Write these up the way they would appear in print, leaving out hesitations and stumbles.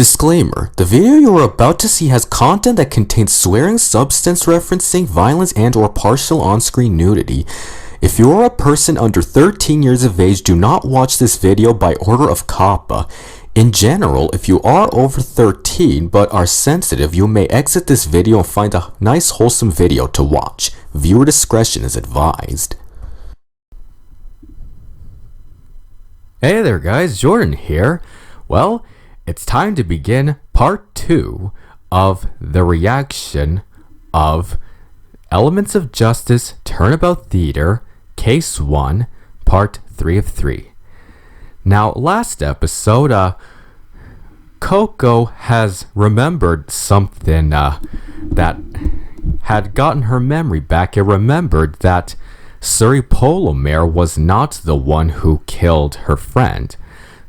Disclaimer: the video you are about to see has content that contains swearing, substance referencing, violence, and/or partial on-screen nudity. If you are a person under 13 years of age, do not watch this video by order of COPPA. In general, if you are over 13 but are sensitive, you may exit this video and find a nice wholesome video to watch. Viewer discretion is advised. Hey there guys, Jordan here. Well, it's time to begin part 2 of the reaction of Elements of Justice Turnabout Theater Case 1, part 3 of 3. Now, last episode, Coco has remembered something that had gotten her memory back. It remembered that Suri Polomare was not the one who killed her friend.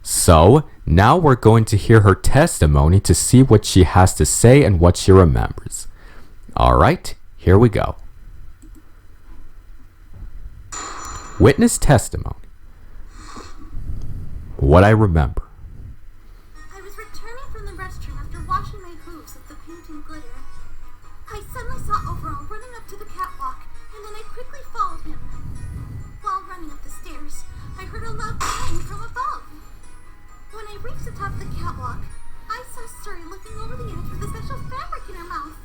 So, now we're going to hear her testimony to see what she has to say and what she remembers. Alright, here we go. Witness testimony. What I remember. I was returning from the restroom after washing my hooves with the paint and glitter. I suddenly saw Overall running up to the catwalk, and then I quickly followed him. While running up the stairs, I heard a loud bang from above. When I reached the top of the catwalk, I saw Suri looking over the edge with a special fabric in her mouth.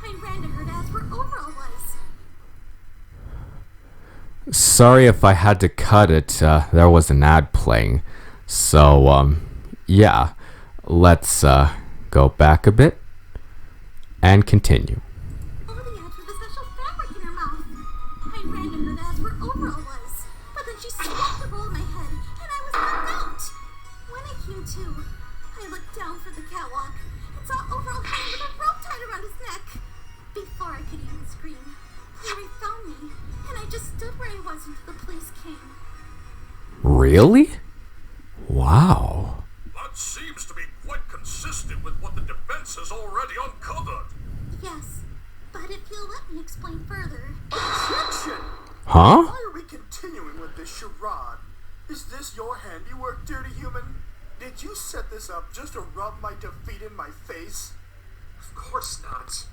I ran to her to ask where Overall was. Sorry if I had to cut it, there was an ad playing. So, yeah, let's go back a bit and continue. Over the edge with a special fabric in her mouth. I ran to her to ask where Overall was, but then she smacked the bowl of my head, and I was knocked out. When I came to, I looked down for the catwalk and saw Overall hanging with a rope tied around his neck. Before I could even scream, Larry found me, and I just stood where I was until the police came. Really? Wow. That seems to be quite consistent with what the defense has already uncovered. Yes, but if you'll let me explain further. Objection! Huh? Why are we continuing with this charade? Is this your handiwork, dirty human? Did you set this up just to rub my defeat in my face? Of course not.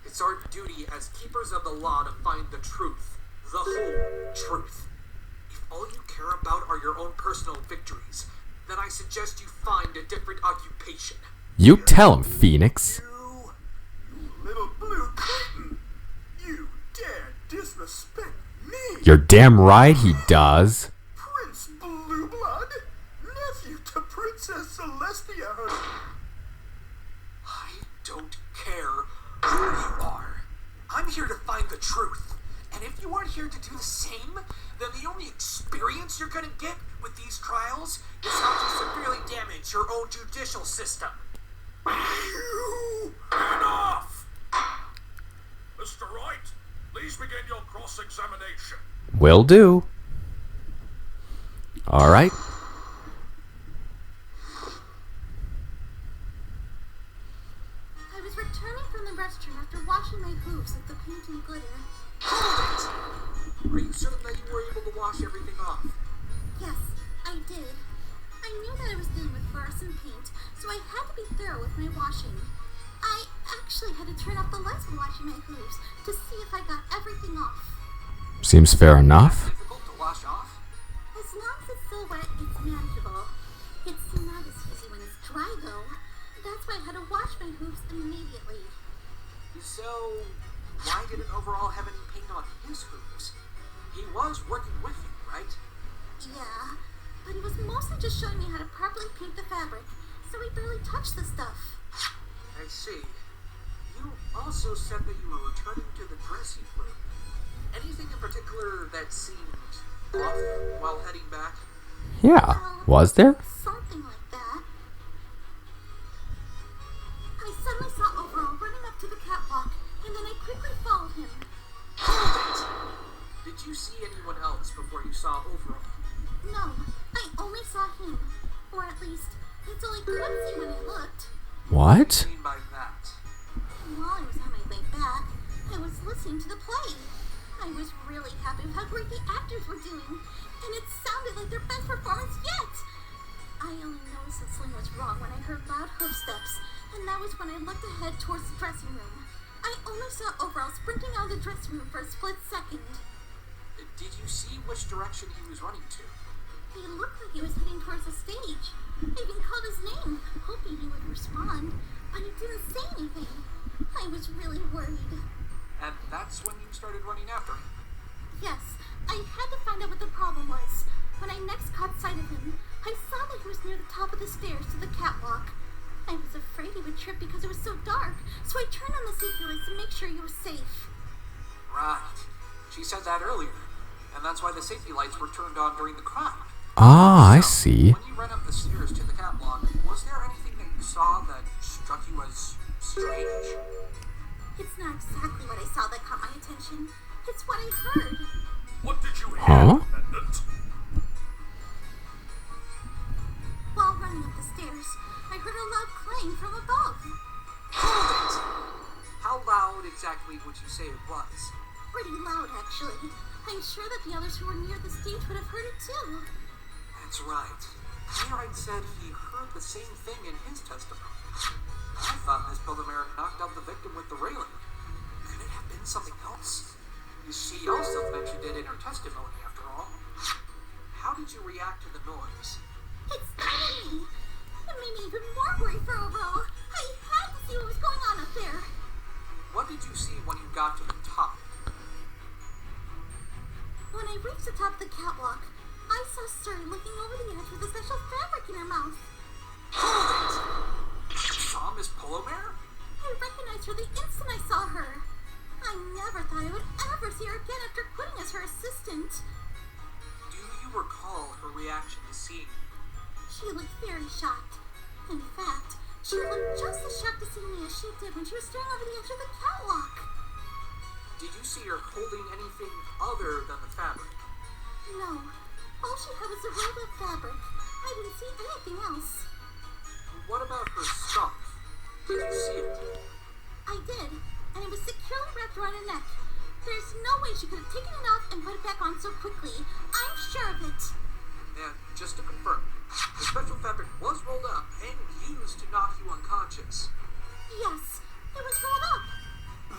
It's our duty as keepers of the law to find the truth. The whole truth. If all you care about are your own personal victories, then I suggest you find a different occupation. You tell him, Phoenix. You little blue kitten! You dare disrespect me! You're damn right he does. Prince Blueblood? Nephew to Princess Celestia her... I don't care who you are. I'm here to find the truth. And if you aren't here to do the same, then the only experience you're gonna get with these trials is how to severely damage your own judicial system. You... Enough! Mr. Wright, please begin your cross-examination. Will do. Alright. I was returning from the restroom after washing my hooves with the paint and glitter. Are you certain that you were able to wash everything off? Yes, I did. I knew that I was dealing with fluorescent paint, so I had to be thorough with my washing. I actually had to turn off the lights while washing my hooves to see if I got everything off. Seems fair enough. Difficult to wash off? As long as it's still wet, it's manageable. It's not as easy when it's dry, though. That's why I had to wash my hooves immediately. So, why didn't Overall have any paint on his hooves? He was working with you, right? Yeah, but he was mostly just showing me how to properly paint the fabric, so he barely touched the stuff. I see. You also said that you were returning to the dressing room. Anything in particular that seemed off while heading back? Yeah. Was there? Something like that. I suddenly saw Overall running up to the catwalk, and then I quickly followed him. Hold it! Did you see anyone else before you saw Overall? No, I only saw him. Or at least, that's all I could see when I looked. What? What do you mean by that? While I was on my way back, I was listening to the play. I was really happy with how great the actors were doing, and it sounded like their best performance yet. I only noticed that something was wrong when I heard loud hoofsteps. And that was when I looked ahead towards the dressing room. I only saw Overall sprinting out of the dressing room for a split second. Did you see which direction he was running to? He looked like he was heading towards the stage. I even called his name, hoping he would respond, but he didn't say anything. I was really worried. And that's when you started running after him. Yes, I had to find out what the problem was. When I next caught sight of him, I saw that he was near the top of the stairs to the catwalk. I was afraid he would trip because it was so dark, so I turned on the safety lights to make sure he was safe. Right. She said that earlier. And that's why the safety lights were turned on during the crowd. Ah, I see. When you ran up the stairs to the catwalk, was there anything that you saw that struck you as strange? It's not exactly what I saw that caught my attention. It's what I heard. What did you hear, Huh? Defendant? While running up the stairs, I heard a loud clang from above. Hold it! How loud exactly would you say it was? Pretty loud, actually. I'm sure that the others who were near the stage would have heard it too. That's right. Playwright said he heard the same thing in his testimony. I thought Miss Pillimer knocked out the victim with the railing. Could it have been something else? She also mentioned it in her testimony, after all. How did you react to the noise? It startled me. It made me even more worried for Overall. I had to see what was going on up there. What did you see when you got to the top? When I reached the top of the catwalk, I saw Suri looking over the edge with a special fabric in her mouth. Hold it! You saw Miss Pillimer? I recognized her the instant I saw her. I never thought I would ever see her again after quitting as her assistant. Do you recall her reaction to seeing you? She looked very shocked. In fact, she looked just as shocked to see me as she did when she was staring over the edge of the catwalk. Did you see her holding anything other than the fabric? No, all she had was a roll of fabric. I didn't see anything else. What about her scarf? Did you see it? I did, and it was securely wrapped around her neck. There's no way she could have taken it off and put it back on so quickly. I'm sure of it. And just to confirm, the special fabric was rolled up and used to knock you unconscious. Yes, it was rolled up.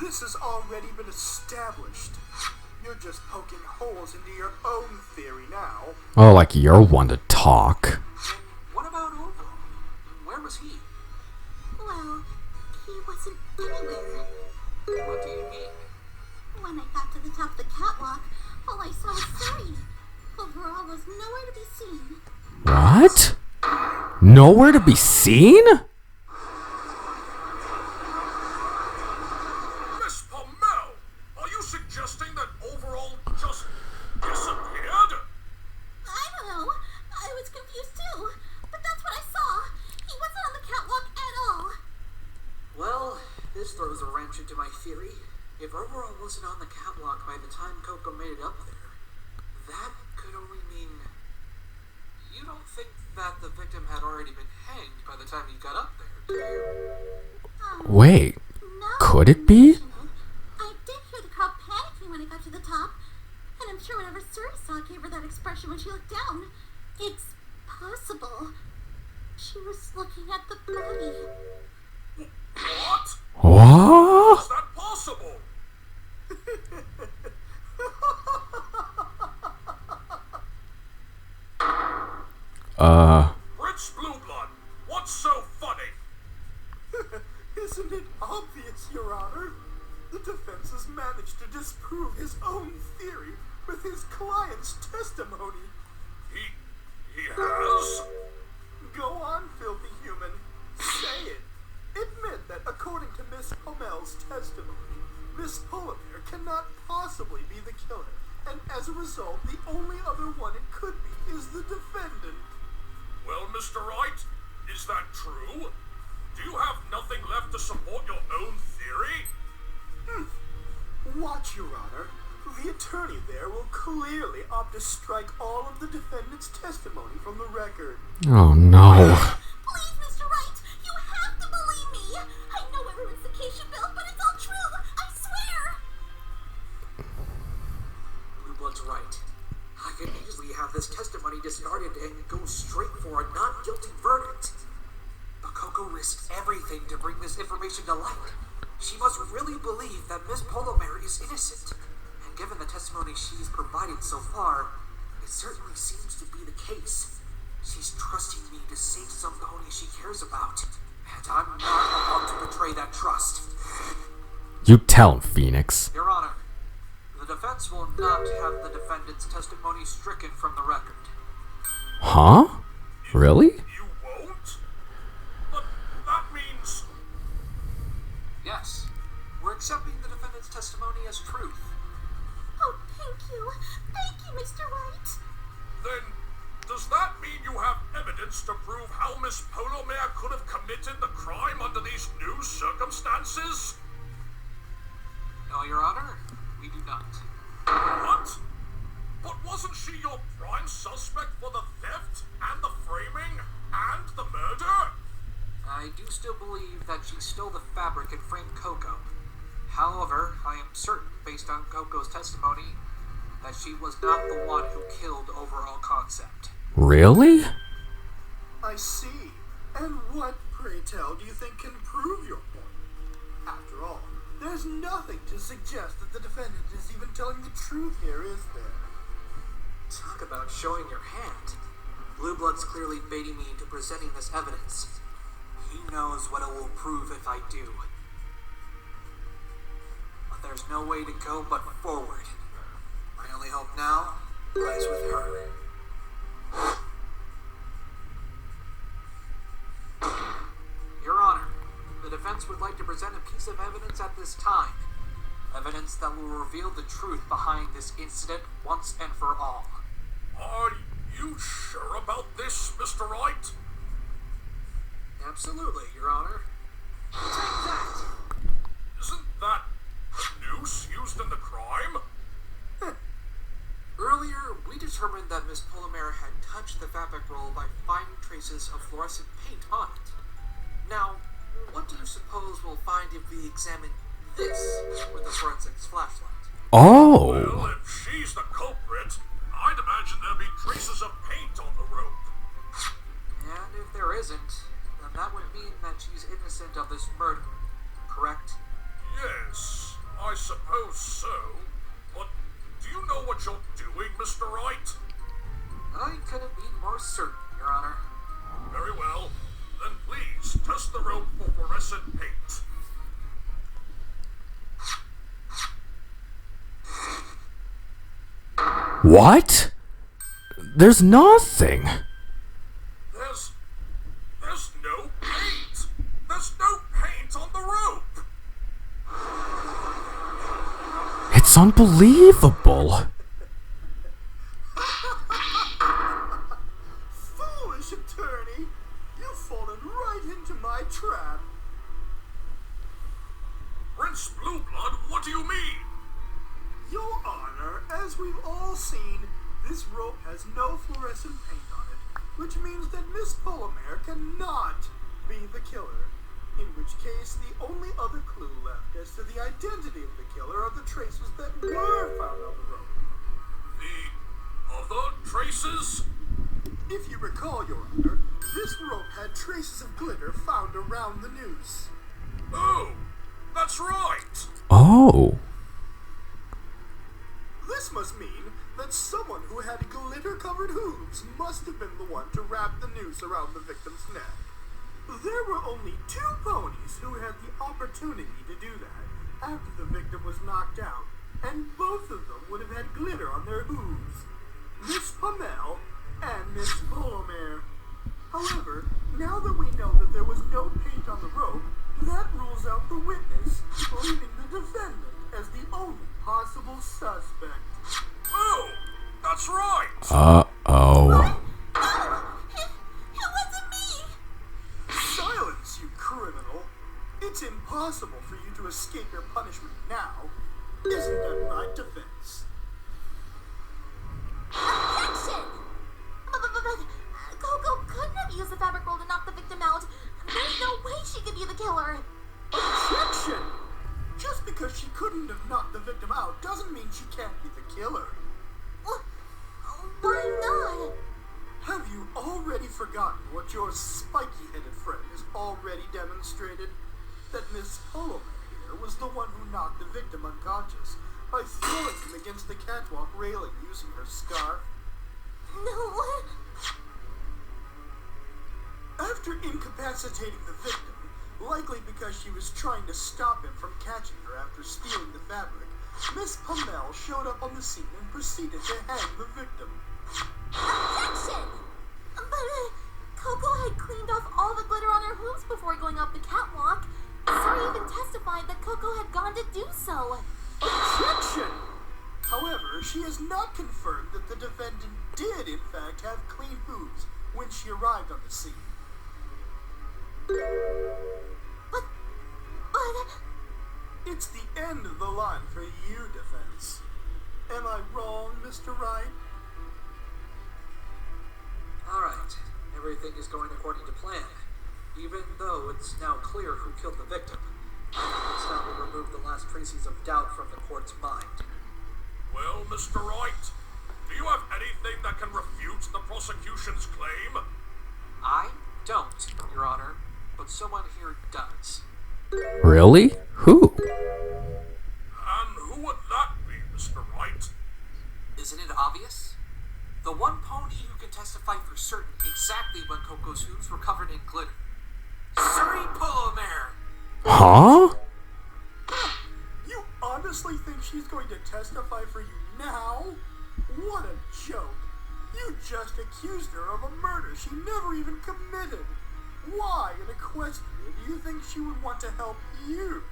This has already been established. You're just poking holes into your own theory now. Oh, like you're one to talk. And what about Overall? Where was he? Well, he wasn't anywhere. What do you mean? When I got to the top of the catwalk, all I saw was Suri. Overall was nowhere to be seen. What? Nowhere to be seen? Miss Pommel, are you suggesting that Overall just disappeared? I don't know. I was confused too. But that's what I saw. He wasn't on the catwalk at all. Well, this throws a wrench into my theory. If Overall wasn't on the catwalk by the time Coco made it up there, that could only mean... You don't think that the victim had already been hanged by the time he got up there, do you? Wait, No. could it be? I did hear the crowd panicking when I got to the top. And I'm sure whenever Suri saw gave her that expression when she looked down. It's possible. She was looking at the body. What? What? Is that possible? Prince Blueblood, what's so funny? Isn't it obvious, Your Honor? The defense has managed to disprove his own theory with his client's testimony. He has? Go on, filthy human. Say it. Admit that according to Miss Pommel's testimony, Miss Polliver cannot possibly be the killer, and as a result, the only other one it could be is the defendant. Well, Mr. Wright, is that true? Do you have nothing left to support your own theory? Watch, Your Honor. The attorney there will clearly opt to strike all of the defendant's testimony from the record. Oh no. Please, Mr. Wright, you have to believe me. I know everyone's the case you built, but it's all true. I swear. Blueblood's right. I could easily have this testimony discarded and go straight for a not guilty verdict. But Coco risked everything to bring this information to light. She must really believe that Miss Polomare is innocent. And given the testimony she's provided so far, it certainly seems to be the case. She's trusting me to save some pony she cares about. And I'm not about to betray that trust. You tell him, Phoenix. Your Honor, the defense will not have the defendant's testimony stricken from the record. Huh? Really? You won't? But that means... Yes, we're accepting the defendant's testimony as truth. Oh, thank you. Thank you, Mr. White. Then, does that mean you have evidence to prove how Miss Polomare could have committed the crime under these new circumstances? No, Your Honor, we do not. What? But wasn't she your prime suspect for the theft and the framing and the murder? I do still believe that she stole the fabric and framed Coco. However, I am certain, based on Coco's testimony, that she was not the one who killed Overall Concept. Really? I see. And what, pray tell, do you think can prove your point? After all, there's nothing to suggest that the defendant is even telling the truth here, is there? Talk about showing your hand. Blue Blood's clearly baiting me into presenting this evidence. He knows what it will prove if I do. But there's no way to go but forward. My only hope now lies with her. Your Honor, the defense would like to present a piece of evidence at this time. Evidence that will reveal the truth behind this incident once and for all. Are you sure about this, Mr. Wright? Absolutely, Your Honor. Take that! Isn't that a noose used in the crime? Earlier, we determined that Miss Polomare had touched the fabric roll by finding traces of fluorescent paint on it. Now, what do you suppose we'll find if we examine this with a forensics flashlight? Oh. Well, if she's the culprit, I'd imagine there'd be traces of paint on the rope. And if there isn't, then that would mean that she's innocent of this murder, correct? Yes, I suppose so. But do you know what you're doing, Mr. Wright? I couldn't be more certain, Your Honor. Very well. Then please test the rope for fluorescent paint. What? There's nothing. There's no paint. There's no paint on the rope. It's unbelievable. Foolish attorney! You've fallen right into my trap. Prince Blueblood, what do you mean? Your Honor, as we've all seen, this rope has no fluorescent paint on it, which means that Miss Polomare cannot be the killer. In which case, the only other clue left as to the identity of the killer are the traces that were found on the rope. The other traces? If you recall, Your Honor, this rope had traces of glitter found around the noose. Oh, that's right. Oh. This must mean that someone who had glitter-covered hooves must have been the one to wrap the noose around the victim's neck. There were only 2 ponies who had the opportunity to do that after the victim was knocked out, and both of them would have had glitter on their hooves. Miss Pomel and Miss Polomare. However, now that we know that there was no paint on the rope, that rules out the witness, leaving the defendant as the only possible suspect. Oh, that's right. Uh-oh. It wasn't me! Silence, you criminal! It's impossible for you to escape your punishment now. Isn't that right, defense? Objection! But Coco couldn't have used the fabric roll to knock the victim out. There's no way she could be the killer. Objection! Just because she couldn't have knocked the victim out doesn't mean she can't be the killer. Why not? Have you already forgotten what your spiky-headed friend has already demonstrated? That Miss Polo here was the one who knocked the victim unconscious by throwing him against the catwalk railing using her scarf? No. After incapacitating the victim, likely because she was trying to stop him from catching her after stealing the fabric, Miss Pommel showed up on the scene and proceeded to hang the victim. Objection! But Coco had cleaned off all the glitter on her hooves before going up the catwalk. Sari even testified that Coco had gone to do so. Objection! However, she has not confirmed that the defendant did, in fact, have clean hooves when she arrived on the scene. But... It's the end of the line for you, defense. Am I wrong, Mr. Wright? Alright, everything is going according to plan, even though it's now clear who killed the victim. This time will remove the last traces of doubt from the court's mind. Well, Mr. Wright, do you have anything that can refute the prosecution's claim? I don't, Your Honor, but someone here does. Really? Who? And who would that be, Mr. Wright? Isn't it obvious? The one pony who can testify for certain exactly when Coco's hooves were covered in glitter. Suri Polo Mare! Huh? You honestly think she's going to testify for you now? What a joke! You just accused her of a murder she never even committed. Why, in Equestria, do you think she would want to help you?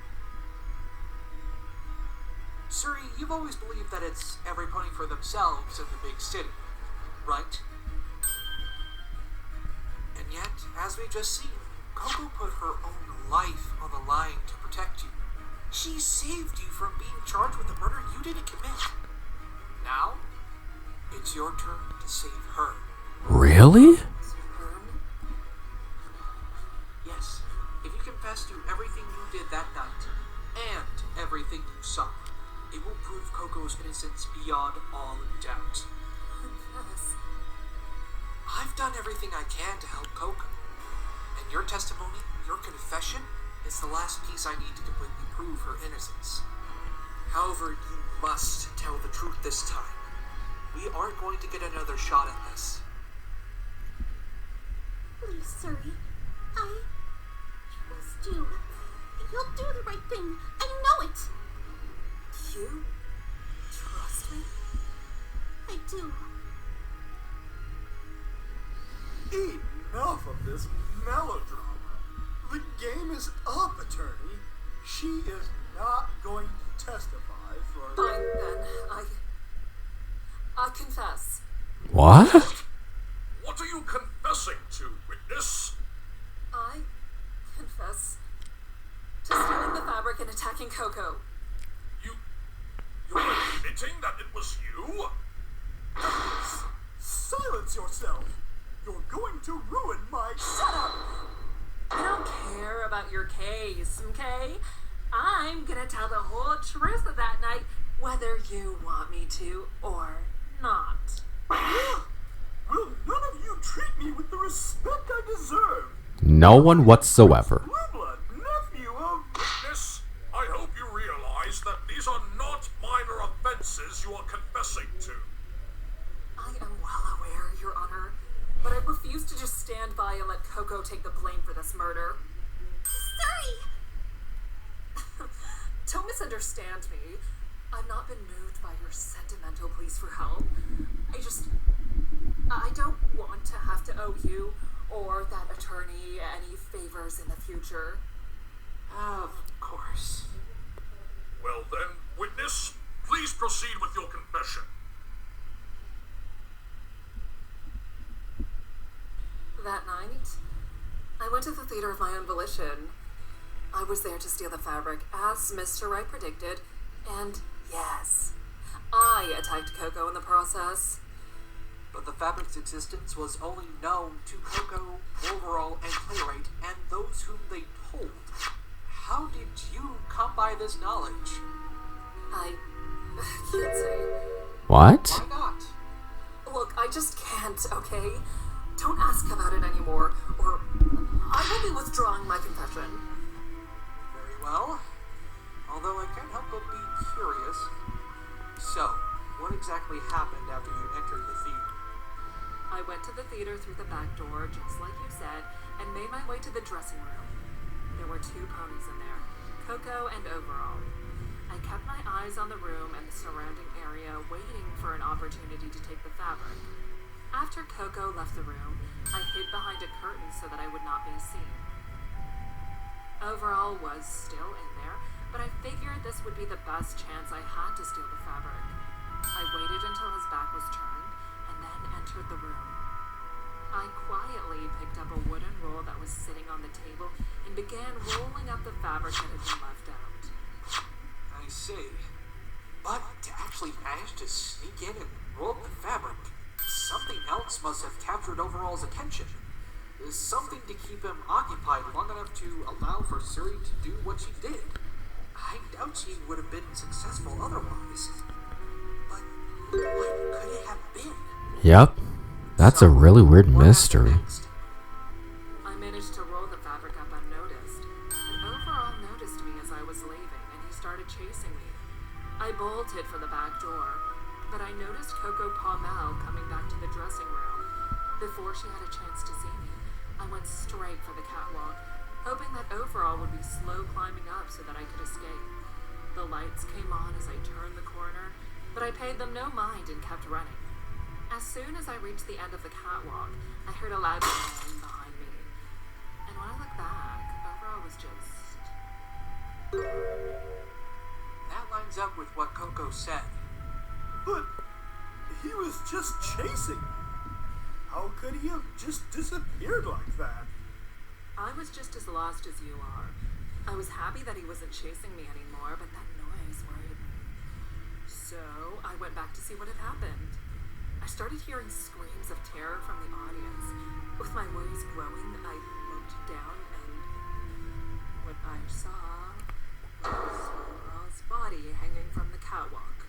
Suri, you've always believed that it's every pony for themselves in the big city, right? And yet, as we've just seen, Coco put her own life on the line to protect you. She saved you from being charged with a murder you didn't commit. Now, it's your turn to save her. Really? Yes, if you confess to everything you did that night, and everything you saw, it will prove Coco's innocence beyond all doubt. Confess. I've done everything I can to help Coco, and your testimony, your confession, is the last piece I need to completely prove her innocence. However, you must tell the truth this time. We aren't going to get another shot at this. Please, Suri. I trust you. You'll do the right thing. I know it. You trust me? I do. Enough of this melodrama. The game is up, attorney. She is not going to testify for... Fine, then. I confess. What? What are you confessing to, witness? I confess to stealing the fabric and attacking Coco. You're admitting that it was you? Silence yourself! You're going to ruin my... Shut up! I don't care about your case, okay? I'm gonna tell the whole truth of that night, whether you want me to or not. Will none of you treat me with the respect I deserve? No one whatsoever. Blue-blood nephew of... Witness, I hope you realize that these are not minor offenses you are confessing to. I am well aware, Your Honor, but I refuse to just stand by and let Coco take the blame for this murder. Suri! Don't misunderstand me. I've not been moved by your sentimental pleas for help. I don't want to have to owe you or that attorney any favors in the future. Of course. Well then, witness, please proceed with your confession. That night, I went to the theater of my own volition. I was there to steal the fabric, as Mr. Wright predicted, and yes, I attacked Coco in the process. But the fabric's existence was only known to Coco, Wolverall, and Playwright, and those whom they told. How did you come by this knowledge? I can't say. What? Why not? Look, I just can't, okay? Don't ask about it anymore, or I will be withdrawing my confession. Very well. Although I can't help but be curious. So, what exactly happened after you entered the theater? I went to the theater through the back door, just like you said, and made my way to the dressing room. There were 2 ponies in there, Coco and Overall. I kept my eyes on the room and the surrounding area, waiting for an opportunity to take the fabric. After Coco left the room, I hid behind a curtain so that I would not be seen. Overall was still in there, but I figured this would be the best chance I had to steal the fabric. I waited until his back was turned, and then entered the room. I quietly picked up a wooden roll that was sitting on the table and began rolling up the fabric that had been left out. I see. But to actually manage to sneak in and roll up the fabric, something else must have captured Overall's attention. Something to keep him occupied long enough to allow for Suri to do what she did. I doubt she would have been successful otherwise. But what could it have been? Yep. That's a really weird mystery. I managed to roll the fabric up unnoticed, and Overall noticed me as I was leaving, and he started chasing me. I bolted for the back door, but I noticed Coco Palmel coming back to the dressing room. Before she had a chance to see me, I went straight for the catwalk, hoping that Overall would be slow climbing up so that I could escape. The lights came on as I turned the corner, but I paid them no mind and kept running. As soon as I reached the end of the catwalk, I heard a loud bang behind me. And when I looked back, Overall was just... That lines up with what Coco said. But he was just chasing me. How could he have just disappeared like that? I was just as lost as you are. I was happy that he wasn't chasing me anymore, but that noise worried me. So I went back to see what had happened. I started hearing screams of terror from the audience. With my worries growing, I looked down and what I saw was Overall's body hanging from the catwalk.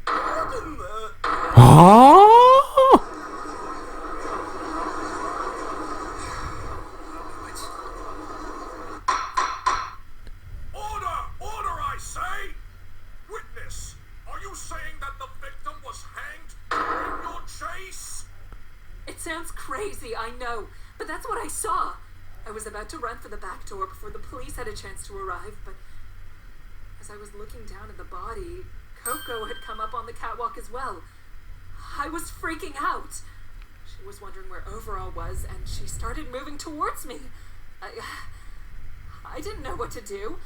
What in the... Oh! Order, I say! Witness, are you saying that the victim was hanged during your chase? It sounds crazy, I know, but that's what I saw. I was about to run for the back door before the police had a chance to arrive, but as I was looking down at the body, Coco had come up on the catwalk as well. I was freaking out. She was wondering where Overall was, and she started moving towards me. I didn't know what to do,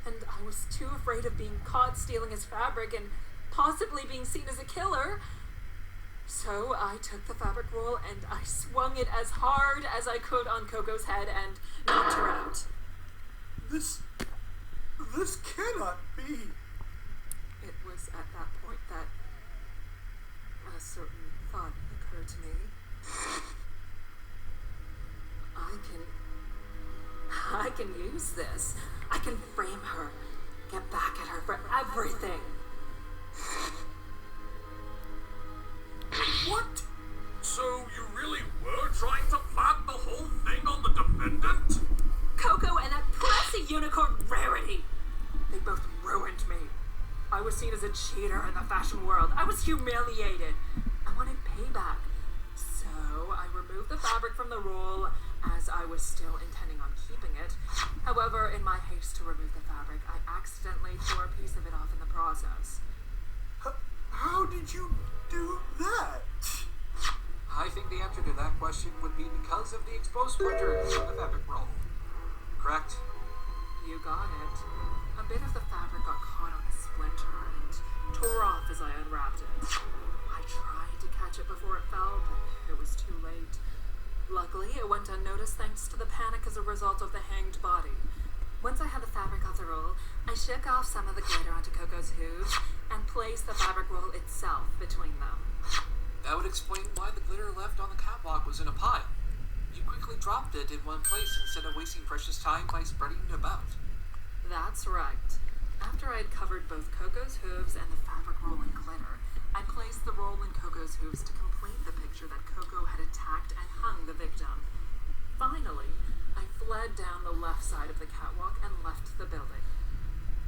and I was too afraid of being caught stealing his fabric and possibly being seen as a killer. So I took the fabric roll and I swung it as hard as I could on Coco's head and knocked her out. This cannot be. It was at that point that a certain thought occurred to me. I can use this. I can frame her, get back at her for everything. What? So you really were trying to plant the whole thing on the defendant? Coco and that pressy unicorn Rarity. They both ruined me. I was seen as a cheater in the fashion world. I was humiliated. I wanted payback. So I removed the fabric from the roll as I was still intending on keeping it. However, in my haste to remove the fabric, I accidentally tore a piece of it off in the process. How did you do that? I think the answer to that question would be because of the exposed splinters on the fabric roll. Correct? You got it. A bit of the fabric got caught on a splinter and tore off as I unwrapped it. I tried to catch it before it fell, but it was too late. Luckily, it went unnoticed thanks to the panic as a result of the hanged body. Once I had the fabric off the roll, I shook off some of the glitter onto Coco's hooves and placed the fabric roll itself between them. That would explain why the glitter left on the catwalk was in a pile. You quickly dropped it in one place instead of wasting precious time by spreading it about. That's right. After I had covered both Coco's hooves and the fabric roll in glitter, I placed the roll in Coco's hooves to complete the picture that Coco had attacked and hung the victim. fled down the left side of the catwalk and left the building.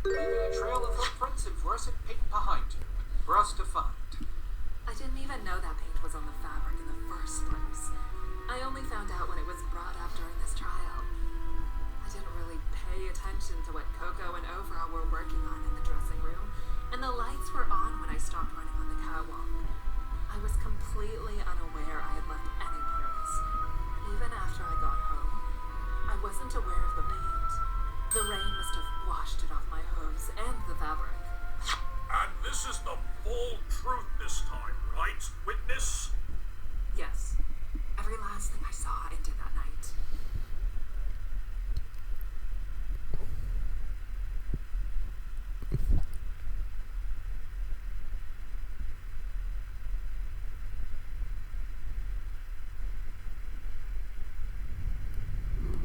Leaving a trail of footprints and fluorescent paint behind you for us to find. I didn't even know that paint was on the fabric in the first place. I only found out when it was brought up during this trial. I didn't really pay attention to what Coco and Overall were working on in the dressing room, and the lights were on when I stopped running on the catwalk. I was completely unaware I had left any clues. Even after I got home, I wasn't aware of the paint. The rain must have washed it off my hooves and the fabric. And this is the full truth this time, right, witness? Yes, every last thing I saw and did that night.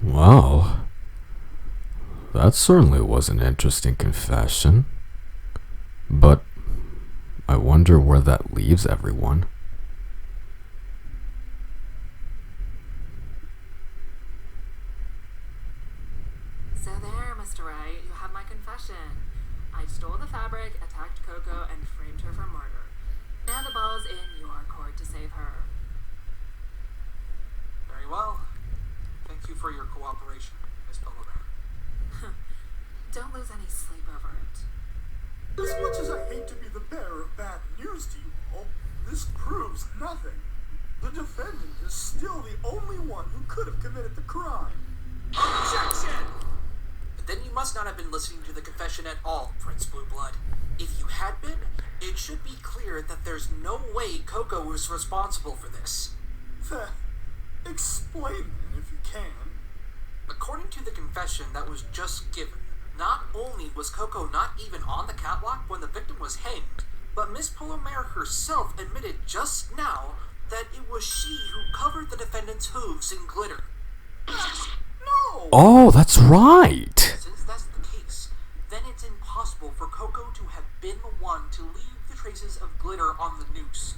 Well, that certainly was an interesting confession. But I wonder where that leaves everyone. So there, Mr. Wright, you have my confession. I stole the fabric, attacked Coco, and framed her for murder. Now the ball's in your court to save her. Very well. Thank you for your cooperation, Miss Polar. Don't lose any sleep over it. As much as I hate to be the bearer of bad news to you all, this proves nothing. The defendant is still the only one who could have committed the crime. Objection! Then you must not have been listening to the confession at all, Prince Blueblood. If you had been, it should be clear that there's no way Coco was responsible for this. Explain then, if you can. According to the confession that was just given, not only was Coco not even on the catwalk when the victim was hanged, but Miss Polomare herself admitted just now that it was she who covered the defendant's hooves in glitter. No! Oh, that's right! Since that's the case, then it's impossible for Coco to have been the one to leave the traces of glitter on the noose.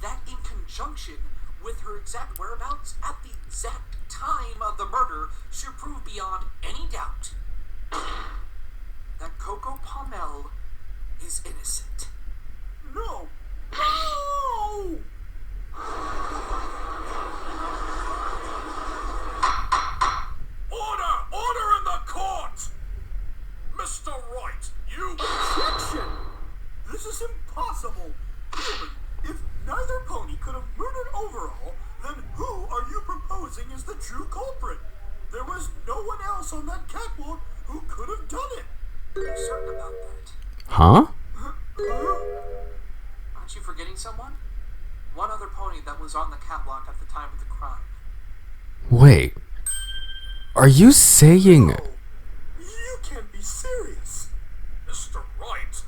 That in conjunction with her exact whereabouts at the exact time of the murder should prove beyond any doubt that Coco Pommel is innocent. No! No! Order! Order in the court! Mr. Wright, you... Objection! This is impossible. Human, if neither pony could have murdered Overall, then who are you proposing is the true culprit? There was no one else on that catwalk who could have done it. Are you certain about that? Huh? Aren't you forgetting someone? One other pony that was on the catwalk at the time of the crime. Wait. Are you saying... No, you can't be serious. Mr. Wright,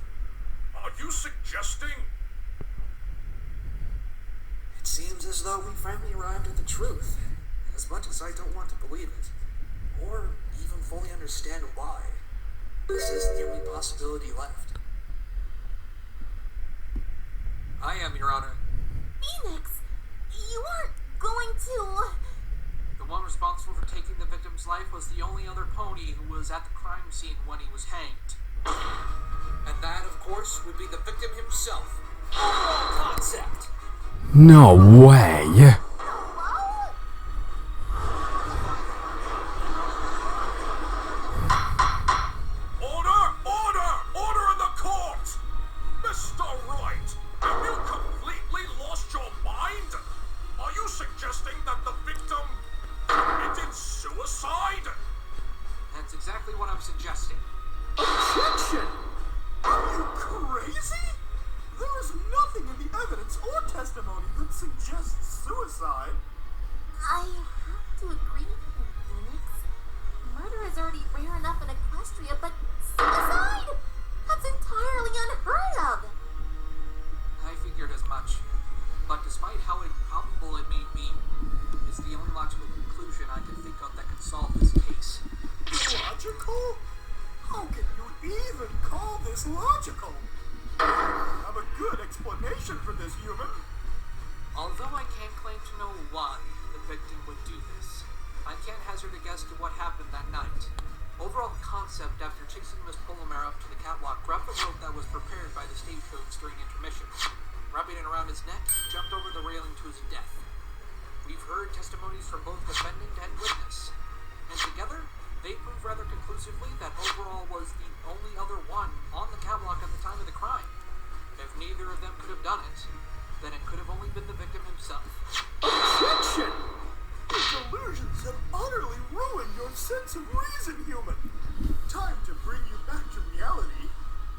are you suggesting... It seems as though we finally arrived at the truth. As much as I don't want to believe it, or even fully understand why, this is the only possibility left. I am, Your Honor. Phoenix, you aren't going to... The one responsible for taking the victim's life was the only other pony who was at the crime scene when he was hanged. And that, of course, would be the victim himself. Overall concept! No way! Hello? Order! Order! Order in the court! Mr. Wright, have you completely lost your mind? Are you suggesting that the victim committed suicide? That's exactly what I'm suggesting. Objection! Are you crazy? There is nothing in the evidence or testimony that suggests suicide. I have to agree with you, Phoenix. Murder is already rare enough in Equestria, but suicide? That's entirely unheard of. I figured as much. But despite how improbable it may be, it's the only logical conclusion I can think of that could solve this case. Logical? How can you even call this logical? I have a good explanation for this, human. Although I can't claim to know why the victim would do this, I can't hazard a guess to what happened that night. Overall concept after chasing Miss Polomare up to the catwalk, grabbed the rope that was prepared by the stagecoach during intermission. Wrapping it around his neck, he jumped over the railing to his death. We've heard testimonies from both defendant and witness, and together, they prove rather conclusively that Overall was the only other one on the catwalk at the time of the crime. If neither of them could have done it, then it could have only been the victim himself. Objection! Your delusions have utterly ruined your sense of reason, human. Time to bring you back to reality.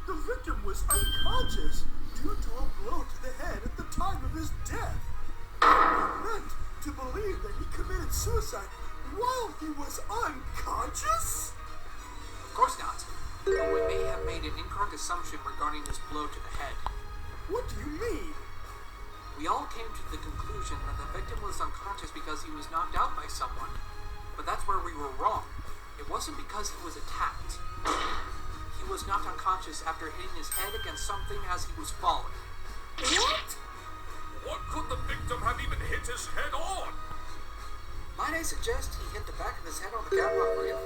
The victim was unconscious due to a blow to the head at the time of his death. You're meant to believe that he committed suicide while he was unconscious? Of course not. But we may have made an incorrect assumption regarding this blow to the head. What do you mean? We all came to the conclusion that the victim was unconscious because he was knocked out by someone. But that's where we were wrong. It wasn't because he was attacked. He was knocked unconscious after hitting his head against something as he was falling. What? What could the victim have even hit his head on? Might I suggest he hit the back of his head on the catwalk rail?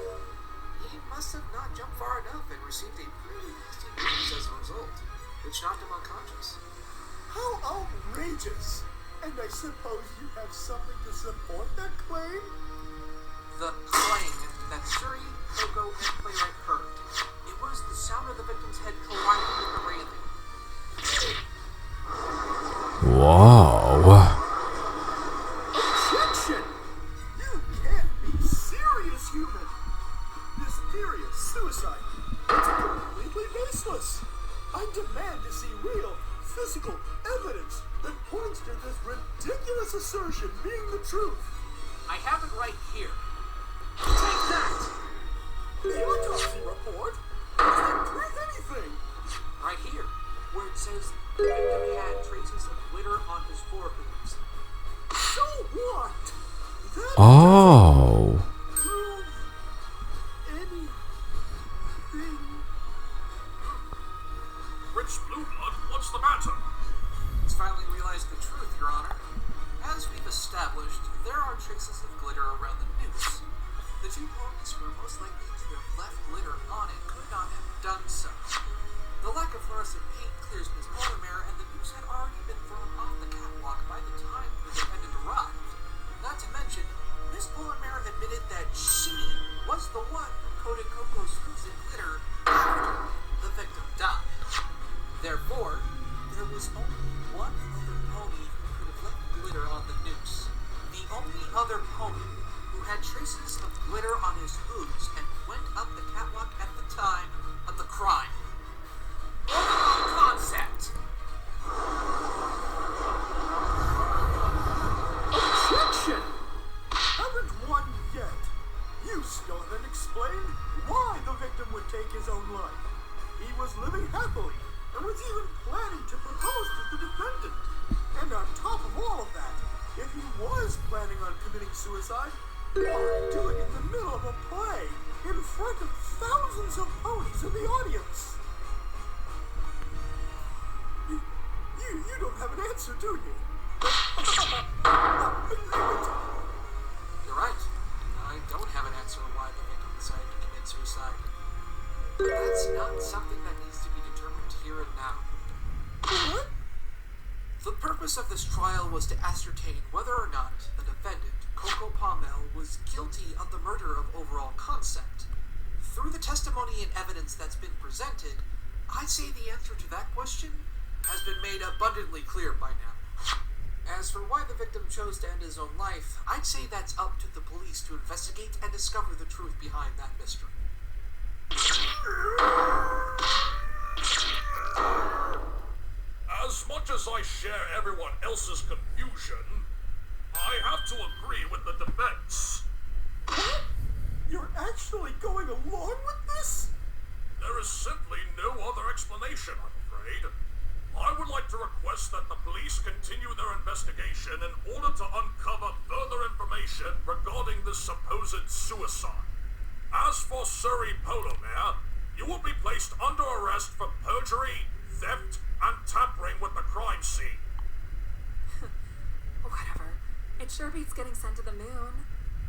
He must have not jumped far enough and received a pretty nasty bruise as a result, which knocked him unconscious. How outrageous! And I suppose you have something to support that claim? The clang that Suri, Coco, and Playwright heard. It was the sound of the victim's head colliding with the railing. Whoa. Objection! You can't be serious, human! This theory of suicide is completely baseless. I demand to see real, physical evidence that points to this ridiculous assertion being the truth. I have it right here. Take that! The autopsy report doesn't prove anything. Right here, where it says the victim had traces of glitter on his forearms. So what? That Oh. doesn't prove anything. Rich Blueblood, what's the matter? He's finally realized the truth, Your Honor. As we've established, there are traces of glitter around the noose. The two ponies who were most likely to have left glitter on it could not have done so. The lack of fluorescent paint clears Miss Polomare, and the noose had already been thrown off the catwalk by the time the defendant arrived. Not to mention, Miss Polomare admitted that she was the one who coated Coco's hooves in glitter after the victim died. Therefore, there was only one other pony who could have left glitter on the noose. The only other pony who had traces of glitter on his hooves and went up the catwalk at the time of the crime. Overall concept! Objection! Haven't won yet. You still haven't explained why the victim would take his own life. He was living happily and was even planning to propose to the defendant. And on top of all of that, if he was planning on committing suicide, why do it in the middle of a play in front of thousands of ponies in the audience? You don't have an answer, do you? I knew it. You're right. I don't have an answer why the victim decided to commit suicide. But that's not something that needs to be determined here and now. What? The purpose of this trial was to ascertain whether or not the defendant, Coco Palmel, was guilty of the murder of Overall Concept. Through the testimony and evidence that's been presented, I'd say the answer to that question has been made abundantly clear by now. As for why the victim chose to end his own life, I'd say that's up to the police to investigate and discover the truth behind that mystery. As much as I share everyone else's confusion, I have to agree with the defense. What? You're actually going along with this? There is simply no other explanation, I'm afraid. I would like to request that the police continue their investigation in order to uncover further information regarding this supposed suicide. As for Suri Polomare, you will be placed under arrest for perjury, theft, and tampering with the crime scene. Whatever. It sure beats getting sent to the moon.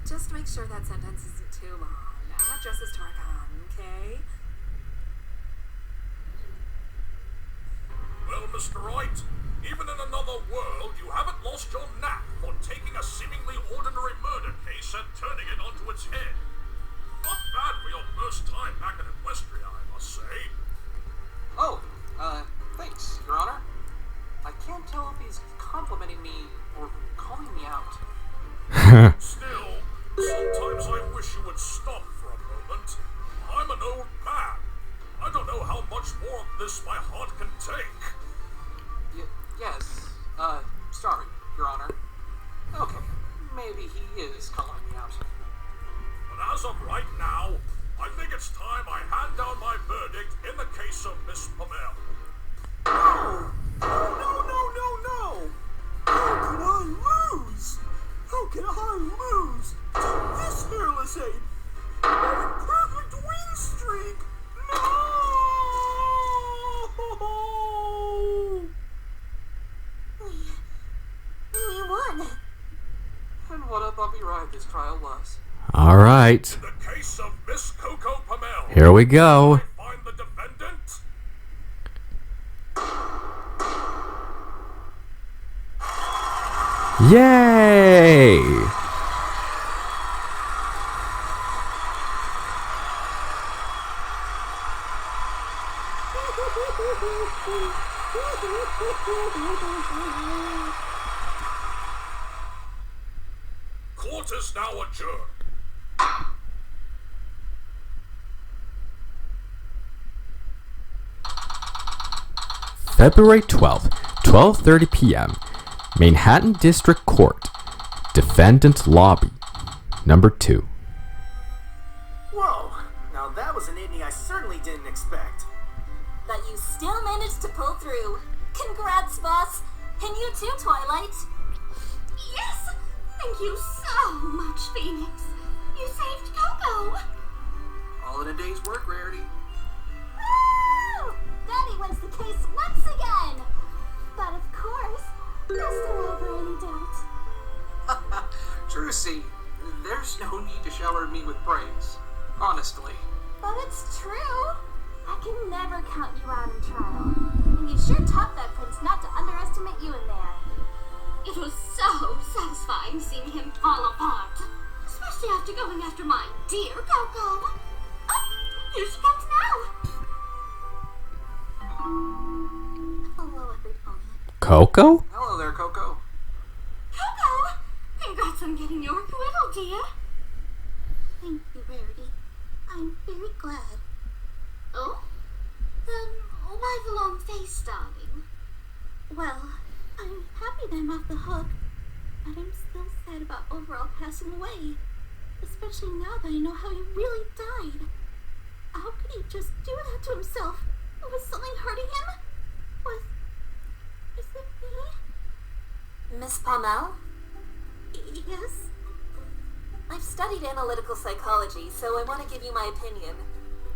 Just make sure that sentence isn't too long. I have dresses to work on, okay? Well, Mr. Wright, even in another world, you haven't lost your knack for taking a seemingly ordinary murder case and turning it onto its head. Not bad for your first time back in Equestria, I must say. Oh, thanks, Your Honor. I can't tell if he's complimenting me or calling me out. Still, sometimes I wish you would stop for a moment. I'm an old man. I don't know how much more of this my heart can take. Yes, sorry, Your Honor. Okay, maybe he is calling me out. But as of right now, I think it's time I hand down my verdict in the case of Miss Pommel. No! How could I lose? How can I lose to this hairless ape? A perfect win streak! No! We won. And what a bumpy ride this trial was. All right. In the case of Miss Coco Pommel, Here we go. I find the defendant. Yay! Court is now adjourned. February 12th, 12:30 p.m. Manhattan District Court. Defendant Lobby. Number 2. Whoa, now that was an ending I certainly didn't expect. But you still managed to pull through. Congrats, boss. And you too, Twilight. Yes! Thank you so much, Phoenix. You saved Coco. All in a day's work, Rarity. Woo! Daddy wins the case once again. But of course, there's still never any doubt. Trucy, there's no need to shower me with praise. Honestly. But it's true. I can never count you out in trial. And you sure taught that prince not to underestimate you in there. It was so satisfying seeing him fall apart. Especially after going after my dear Coco. Oh, here she comes now. Hello, everybody. Coco? Hello there, Coco. Coco! Congrats on getting your acquittal, dear. Thank you, Rarity. I'm very glad. Oh? Then why the long face, darling? Well, I'm happy that I'm off the hook, but I'm still sad about Overall passing away. Especially now that I know how he really died. How could he just do that to himself? Was something hurting him? Is it me? Miss Pommel? Yes? I've studied analytical psychology, so I want to give you my opinion.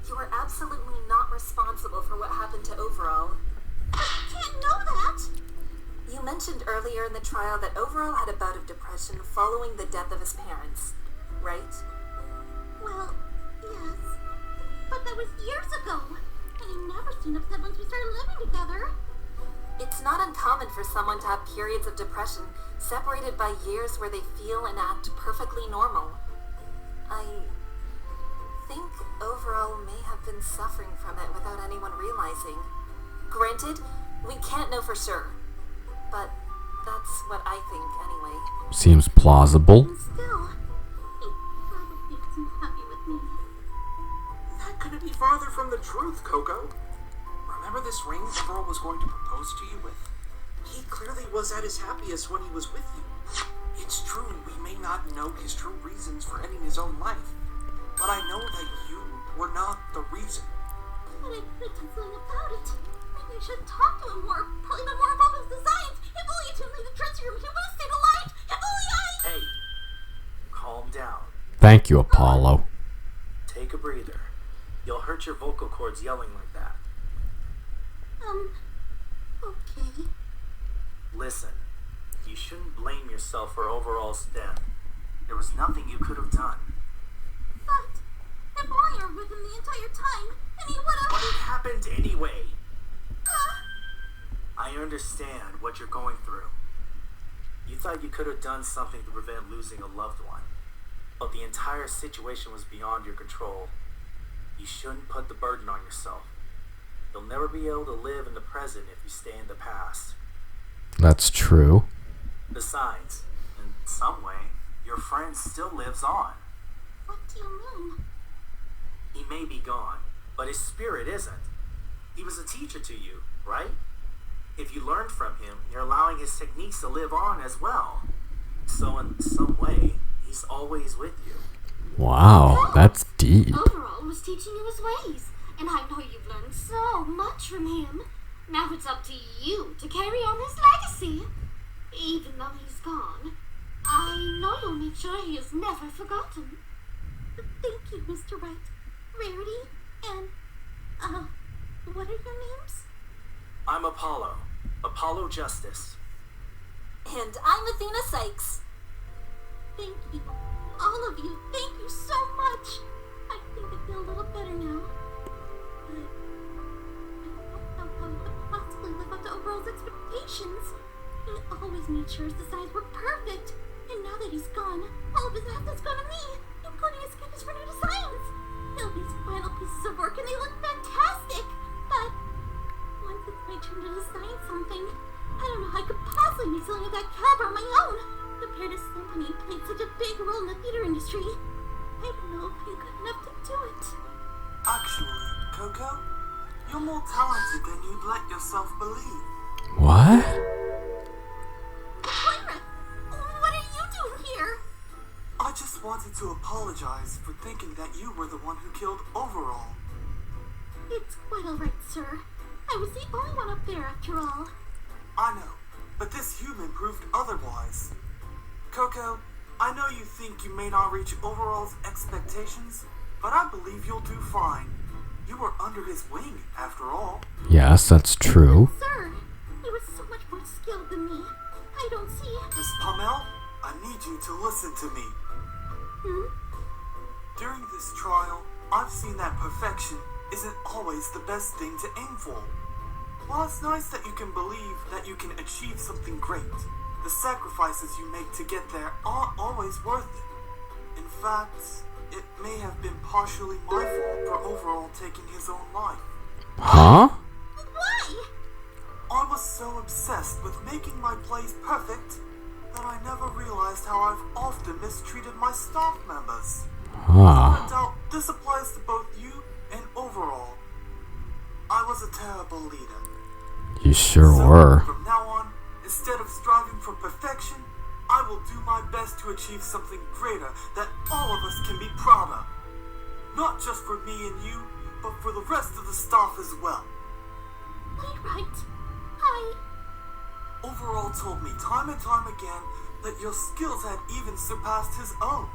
You are absolutely not responsible for what happened to Overall. I can't know that! You mentioned earlier in the trial that Overall had a bout of depression following the death of his parents, right? Well, yes. But that was years ago. And he never seemed upset once we started living together. It's not uncommon for someone to have periods of depression separated by years where they feel and act perfectly normal. I think Overall may have been suffering from it without anyone realizing. Granted, we can't know for sure, but that's what I think anyway. Seems plausible. And still, he probably wasn't happy with me. That couldn't be farther from the truth, Coco. Remember this ring Overall was going to propose to you with? He clearly was at his happiest when he was with you. It's true, we may not know his true reasons for ending his own life, but I know that you were not the reason. But I could have done something about it. Maybe I should talk to him more. Probably know more about his designs. If only I didn't leave the dressing room, he would have stayed alive. If only I... Hey, calm down. Thank you, Apollo. Take a breather. You'll hurt your vocal cords yelling like that. Okay. Listen, you shouldn't blame yourself for Overall's death. There was nothing you could have done. But if I were with him the entire time, and he would But have... it happened anyway. I understand what you're going through. You thought you could have done something to prevent losing a loved one, but the entire situation was beyond your control. You shouldn't put the burden on yourself. You'll never be able to live in the present if you stay in the past. That's true. Besides, in some way, your friend still lives on. What do you mean? He may be gone, but his spirit isn't. He was a teacher to you, right? If you learned from him, you're allowing his techniques to live on as well. So in some way, he's always with you. Wow, that's deep. Overall was teaching you his ways, and I know you've learned so much from him. Now it's up to you to carry on his legacy. Even though he's gone, I know you'll make sure he is never forgotten. Thank you, Mr. Wright, Rarity, and, what are your names? I'm Apollo. Apollo Justice. And I'm Athena Sykes. Thank you. All of you, thank you so much. I think I feel a little better now. But I don't know how we could possibly live up to Overall's expectations. He always made sure his designs were perfect. And now that he's gone, all of his assets go to me, including his sketches for new designs. He'll be his final pieces of work and they look fantastic. But once it's my turn to design something, I don't know how I could possibly be selling of that caliber on my own. Compared to somebody who played such a big role in the theater industry, I don't know if I'm good enough to do it. Actually, Coco, you're more talented than you'd let yourself believe. What? Moira, what are you doing here? I just wanted to apologize for thinking that you were the one who killed Overall. It's quite alright, sir. I was the only one up there after all. I know, but this human proved otherwise. Coco, I know you think you may not reach Overall's expectations, but I believe you'll do fine. You were under his wing, after all. Yes, that's true. Sir, he was so much more skilled than me. I don't see... Miss Pommel, I need you to listen to me. During this trial, I've seen that perfection isn't always the best thing to aim for. While it's nice that you can believe that you can achieve something great, the sacrifices you make to get there aren't always worth it. In fact, it may have been partially my fault for Overall taking his own life. Huh? Why? I was so obsessed with making my plays perfect that I never realized how I've often mistreated my staff members. Huh. No doubt this applies to both you and Overall. I was a terrible leader. You sure So, were. from now on, instead of striving for perfection, I will do my best to achieve something greater that all of us can be proud of. Not just for me and you, but for the rest of the staff as well. Playwright, Overall told me time and time again that your skills had even surpassed his own.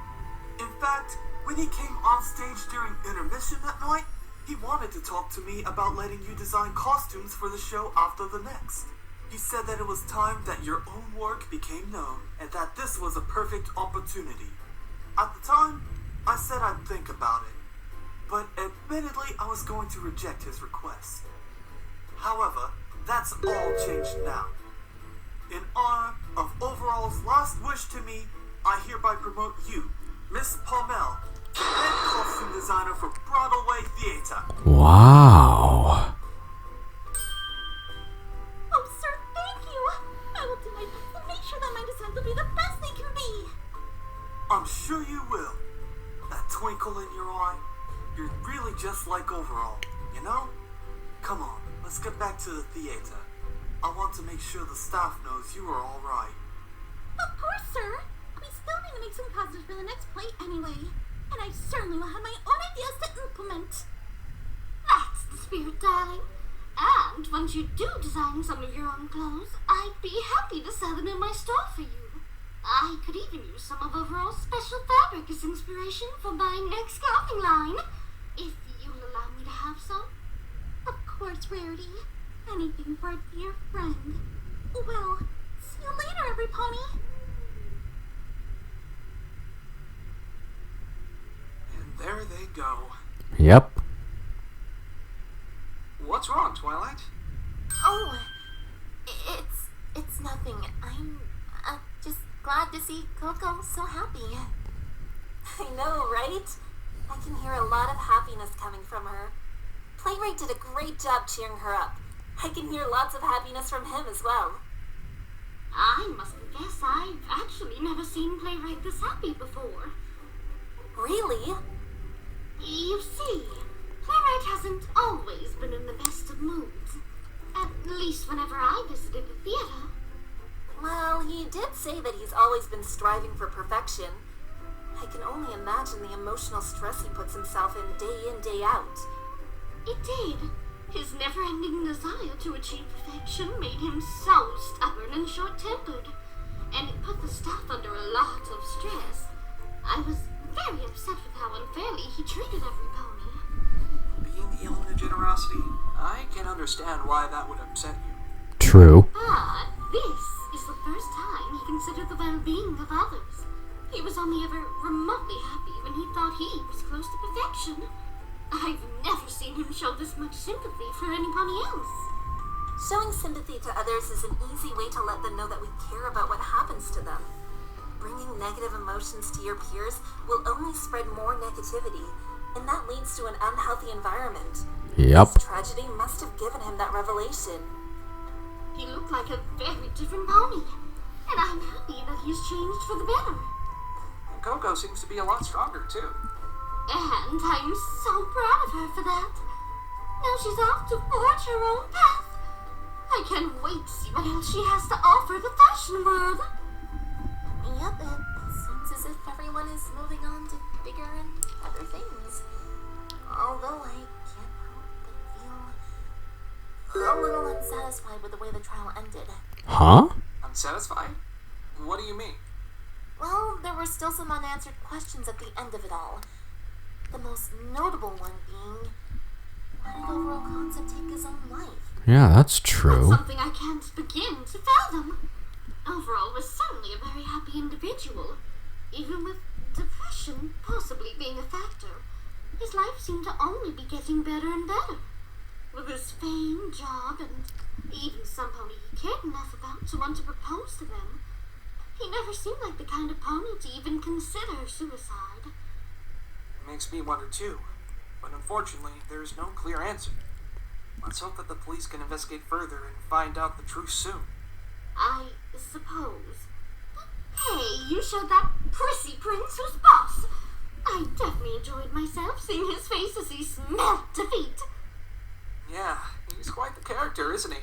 In fact, when he came on stage during intermission that night, he wanted to talk to me about letting you design costumes for the show after the next. He said that it was time that your own work became known and that this was a perfect opportunity. At the time, I said I'd think about it, but admittedly I was going to reject his request. However, that's all changed now. In honor of Overall's last wish to me, I hereby promote you, Miss Pommel, to head costume designer for Broadway Theater. Wow. Oh, sir, thank you. I will do my best to make sure that my designs will be the best they can be. I'm sure you will. That twinkle in your eye, you're really just like Overall, you know? Come on, let's get back to the theater. I want to make sure the staff knows you are all right. Of course, sir. We still need to make some costumes for the next play anyway. And I certainly will have my own ideas to implement. That's the spirit, darling. And once you do design some of your own clothes, I'd be happy to sell them in my store for you. I could even use some of Overall's special fabric as inspiration for my next clothing line, if you'll allow me to have some. Of course, Rarity. Anything for a dear friend. Well, see you later, every pony. there they go. Yep. What's wrong, Twilight? Oh, it's nothing. I'm just glad to see Coco so happy. I know, right? I can hear a lot of happiness coming from her. Playwright did a great job cheering her up. I can hear lots of happiness from him as well. I must confess I've actually never seen Playwright this happy before. Really? You see, Playwright hasn't always been in the best of moods. At least whenever I visited the theater. Well, he did say that he's always been striving for perfection. I can only imagine the emotional stress he puts himself in, day out. It did. His never-ending desire to achieve perfection made him so stubborn and short-tempered, and it put the staff under a lot of stress. I was very upset with how unfairly he treated every pony. Being the element of generosity, I can understand why that would upset you. True. But this is the first time he considered the well-being of others. He was only ever remotely happy when he thought he was close to perfection. I've never seen him show this much sympathy for anyone else. Showing sympathy to others is an easy way to let them know that we care about what happens to them. Bringing negative emotions to your peers will only spread more negativity, and that leads to an unhealthy environment. Yep. This tragedy must have given him that revelation. He looked like a very different pony, and I'm happy that he's changed for the better. And Coco seems to be a lot stronger, too. And I'm so proud of her for that. Now she's off to forge her own path. I can't wait to see what else she has to offer the fashion world. Yep, it seems as if everyone is moving on to bigger and better things. Although I can't help but feel a little unsatisfied with the way the trial ended. Huh? Unsatisfied? What do you mean? Well, there were still some unanswered questions at the end of it all. The most notable one being, why did Overall Concept take his own life? Yeah, that's That's true. something I can't begin to fathom. Overall was certainly a very happy individual. Even with depression possibly being a factor, his life seemed to only be getting better and better. With his fame, job, and even some pony he cared enough about to want to propose to them, he never seemed like the kind of pony to even consider suicide. It makes me wonder, too. But unfortunately, there's no clear answer. Let's hope that the police can investigate further and find out the truth soon. I suppose. Hey, you showed that prissy prince who's boss. I definitely enjoyed myself seeing his face as he smelled defeat. Yeah, he's quite the character, isn't he?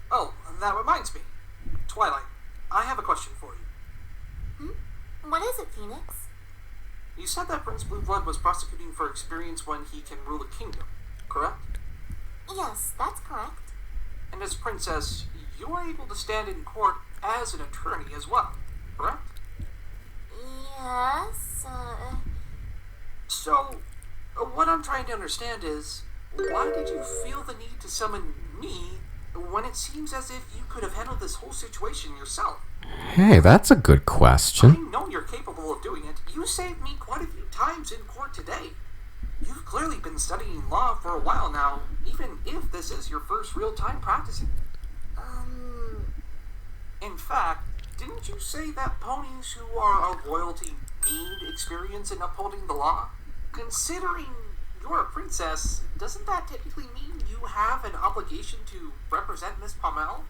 Oh, that reminds me. Twilight, I have a question for you. What is it, Phoenix? You said that Prince Blueblood was prosecuting for experience when he can rule a kingdom, correct? Yes, that's correct. And as princess, you are able to stand in court as an attorney as well, correct? Yes, So, what I'm trying to understand is, why did you feel the need to summon me when it seems as if you could have handled this whole situation yourself? Hey, that's a good I question. know you're capable of doing it. You saved me quite a few times in court today. You've clearly been studying law for a while now, even if this is your first real time practicing. In fact, didn't you say that ponies who are of royalty need experience in upholding the law? Considering you're a princess, doesn't that typically mean you have an obligation to represent Miss Pommel?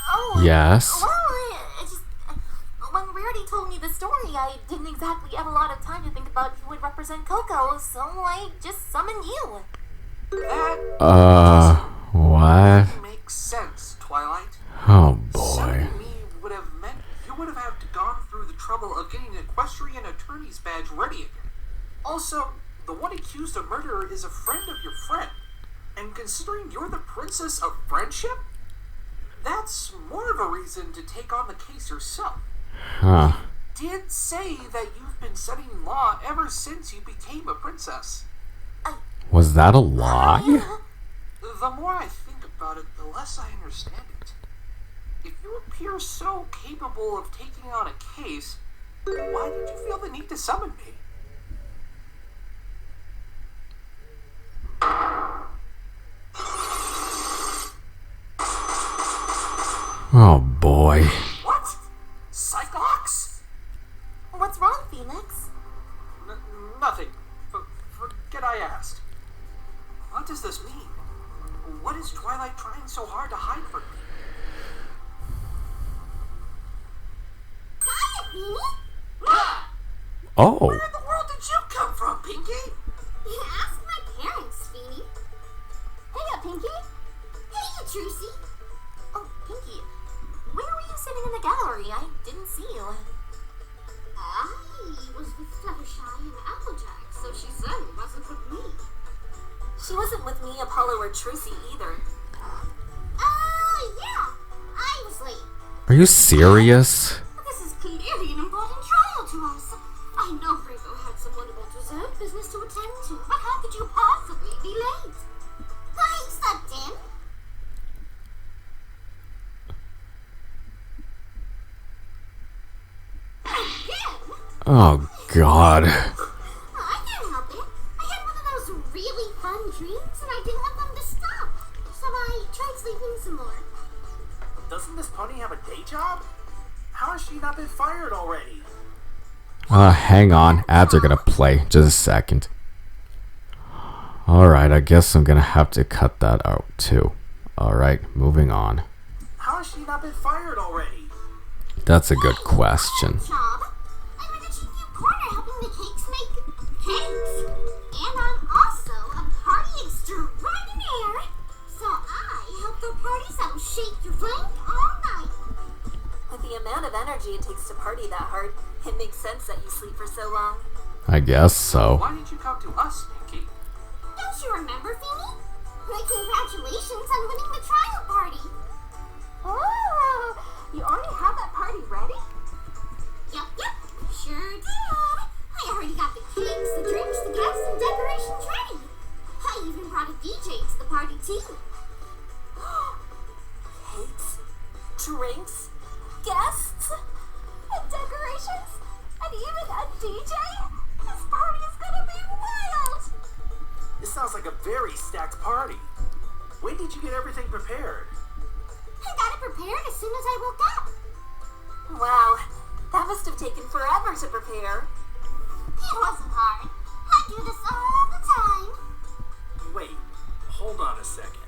Oh, Yes. Well, when Rarity told me the story, I didn't exactly have a lot of time to think about who would represent Coco, so I just summoned you. That What? makes sense, Twilight. Oh boy. Summoning me would have meant you would have had to gone through the trouble of getting an equestrian attorney's badge ready again. Also, the one accused of murder is a friend of your friend. And considering you're the princess of friendship, that's more of a reason to take on the case yourself. Huh. Did say that you've been studying law ever since you became a princess. Was that a lie? The more I think about it, the less I understand it. If you appear so capable of taking on a case, why did you feel the need to summon me? Oh boy. What? Cyclops? What's wrong, Phoenix? Nothing. Forget I asked. What does this mean? What is Twilight trying so hard to hide from me? Hi, Phoenix. Oh. Where in the world did you come from, Pinky? Ask my parents, Phoenix. Hey, Pinky. Hey, Trucy. Oh, Pinky, where were you sitting in the gallery? I didn't see you. I was with Fluttershy and Applejack, so she certainly wasn't with me. She wasn't with me, Apollo, or Trucy either. Yeah. I was late. Are you serious? This is clearly an important trial to us. I know Rainbow had some wonderful dessert business to attend to, but how could you possibly be late? Why slept in? Again? Oh god. I can't help it. I had one of those really fun dreams, and I didn't want them to stop. So I tried sleeping some more. Doesn't this pony have a day job? How has she not been fired already? Hang on. Ads are gonna play. Just a second. Alright, I guess I'm gonna have to cut that out too. Alright, moving on. How has she not been fired already? That's a good question. Job. I'm in a new corner helping the cakes make cakes. And I'm also a party extraordinaire. So I help throw parties that'll shake your blank all night. With the amount of energy it takes to party that hard, it makes sense that you sleep for so long. I guess so. Why did you come to us, Pinky? Don't you remember, Phoenix? Congratulations on winning the trial party. Oh, you already have that party ready? Yep, sure did. I already got the cakes, the drinks, the guests, and decorations ready. I even brought a DJ to the party too. Cakes, drinks, guests, and decorations, and even a DJ? This party is gonna be wild! This sounds like a very stacked party. When did you get everything prepared? I got it prepared as soon as I woke up. Wow, that must have taken forever to prepare. It wasn't hard. I do this all the time. Wait, hold on a second.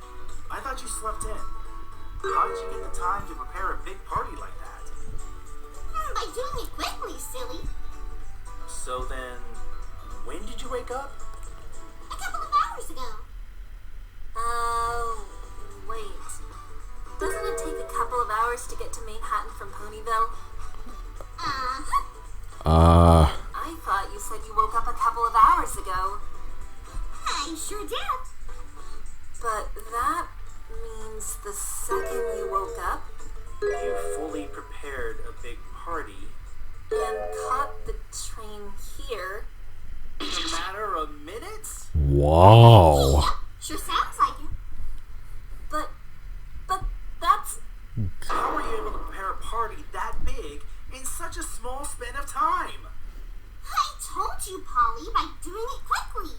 I thought you slept in. How did you get the time to prepare a big party like that? By doing it quickly, silly. So then, when did you wake up? A couple of hours ago. Wait. Doesn't it take a couple of hours to get to Manhattan from Ponyville? I thought you said you woke up a couple of hours ago. I sure did. But that means the second you woke up You fully prepared a big party and caught the train here. in a matter of minutes? Whoa. Sure sounds like it. But that's... How were you able to prepare a party that big in such a small span of time? I told you, Polly, by doing it quickly.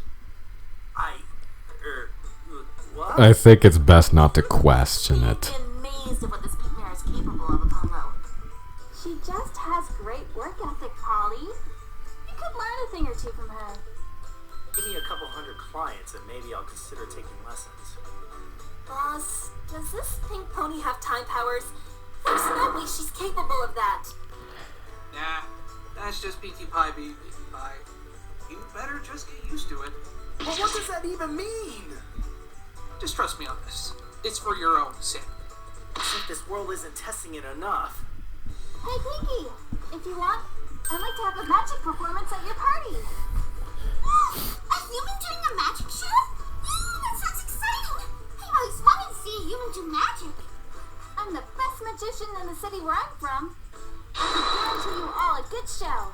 What? I think it's best not to question it. I'm amazed at what this Pink Mare is capable of, Apollo. She just has great work ethic, Polly. You could learn a thing or two from her. Give me a couple hundred clients and maybe I'll consider taking lessons. Boss, does this pink pony have time powers? There's no way she's capable of that. Nah, that's just Pinkie Pie being Pinkie Pie. You better just get used to it. But what does that even mean? Just trust me on this. It's for your own sake. As if this world isn't testing it enough. Hey, Pinkie, if you want, I'd like to have a magic performance at your party. A human doing a magic show? That sounds exciting. I always wanted to see a human do magic. I'm the best magician in the city where I'm from. I can guarantee you all a good show.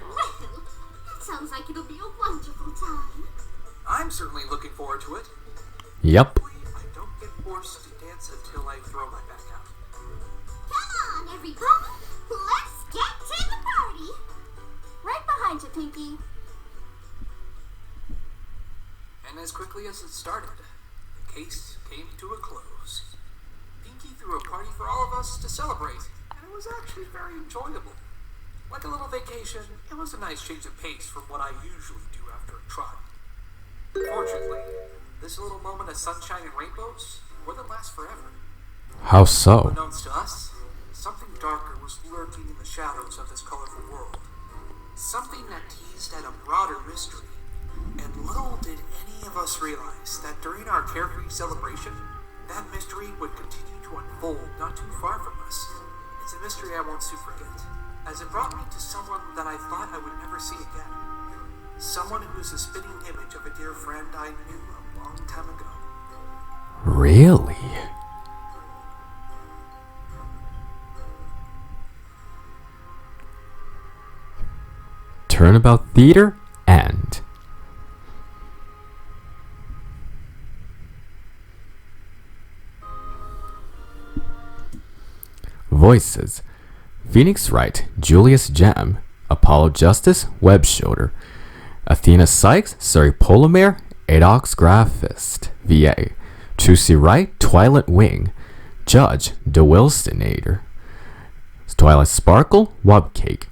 Well, that sounds like it'll be a wonderful time. I'm certainly looking forward to it. Yep. I don't get forced to dance until I throw my back out. Come on, everybody. Let's get to the party. Right behind you, Pinkie. And as quickly as it started, the case came to a close. Pinky threw a party for all of us to celebrate, and it was actually very enjoyable. Like a little vacation, it was a nice change of pace from what I usually do after a trial. Fortunately, this little moment of sunshine and rainbows wouldn't last forever. How so? Unbeknownst to us, something darker was lurking in the shadows of this colorful world. Something that teased at a broader mystery. And little did any of us realize that during our carefree celebration, that mystery would continue to unfold not too far from us. It's a mystery I won't soon forget, as it brought me to someone that I thought I would never see again. Someone who is a spitting image of a dear friend I knew a long time ago. Really? Turnabout Theater End. Voices: Phoenix Wright, Julius Gem, Apollo Justice, Web Shoulder, Athena Sykes, Suri Polymere, Adox Graphist, VA, Trucy Wright, Twilight Wing, Judge, DeWilstonator, Twilight Sparkle, Wubcake,